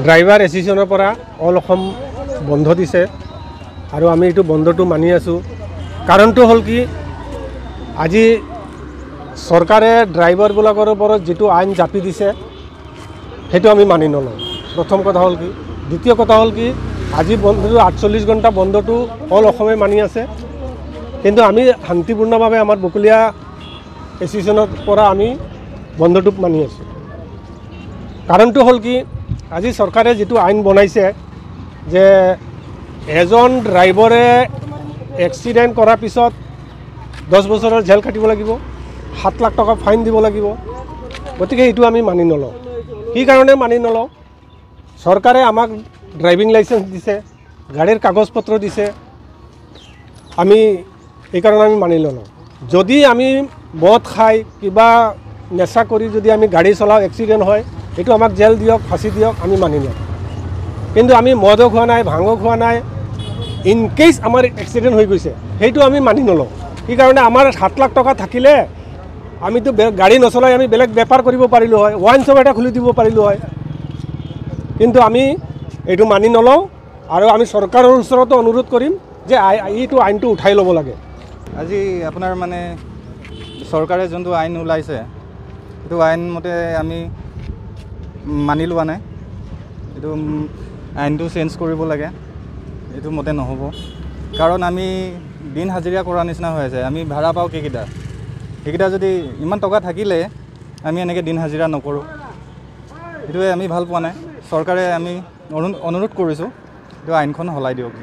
Driver এছ'চিয়েশ্যনৰ পৰা all Assam বন্ধ দিছে আৰু আমি এইটো বন্ধটো মানি আছোঁ। কাৰণটো হ'ল কি, আজি চৰকাৰে ড্ৰাইভাৰবিলাকৰ ওপৰত যিটো আইন জাপি দিছে সেইটো আমি মানি নলওঁ। প্ৰথম কথা হ'ল কি, দ্বিতীয় কথা হ'ল কি, আজি বন্ধটো 48 ঘণ্টা বন্ধটো অল অসমে মানি আছে, কিন্তু আমি শান্তিপূৰ্ণভাৱে আমাৰ বকলীয়া এছ'চিয়েশ্যনৰ পৰা আমি বন্ধটোক মানি আছোঁ। কাৰণটো হ'ল কি, আজি চৰকাৰে যিটো আইন বনাইছে যে এজন ড্ৰাইভাৰে এক্সিডেণ্ট কৰাৰ পিছত 10 বছৰৰ জেল কাটিব লাগিব, 7 লাখ টকা ফাইন দিব লাগিব। গতিকে এইটো আমি মানি নলওঁ। কি কাৰণে মানি নলওঁ? চৰকাৰে আমাক ড্ৰাইভিং লাইচেঞ্চ দিছে, গাড়ীৰ কাগজ পত্ৰ দিছে, আমি এইকাৰণে আমি মানি নলওঁ। যদি আমি মদ খাই কিবা নেশা কৰি যদি আমি গাড়ী চলাওঁ, এক্সিডেণ্ট হয়, এইটো আমাক জেল দিয়ক, ফাঁচি দিয়ক, আমি মানি লওঁ। কিন্তু আমি মদো খোৱা নাই, ভাঙো খোৱা নাই, ইন কেছ আমাৰ এক্সিডেণ্ট হৈ গৈছে, সেইটো আমি মানি নলওঁ। সেইকাৰণে আমাৰ 7 লাখ টকা থাকিলে আমিতো গাড়ী নচলাই আমি বেলেগ বেপাৰ কৰিব পাৰিলোঁ হয়, ৱাইন শ্বপ এটা খুলি দিব পাৰিলোঁ হয়। কিন্তু আমি এইটো মানি নলওঁ আৰু আমি চৰকাৰৰ ওচৰতো অনুৰোধ কৰিম যে এইটো আইনটো উঠাই ল'ব লাগে। আজি আপোনাৰ মানে চৰকাৰে যোনটো আইন ওলাইছে সেইটো আইন মতে আমি মানি লোৱা নাই। এইটো আইনটো চেঞ্জ কৰিব লাগে, এইটো মতে নহ'ব। কাৰণ আমি দিন হাজিৰা কৰা নিচিনা হৈ আছে। আমি ভাড়া পাওঁ সেইকেইটা যদি ইমান টকা থাকিলে আমি এনেকৈ দিন হাজিৰা নকৰোঁ, সেইটোৱে আমি ভাল পোৱা নাই। চৰকাৰে আমি অনুৰোধ কৰিছোঁ এইটো আইনখন সলাই দিয়ক।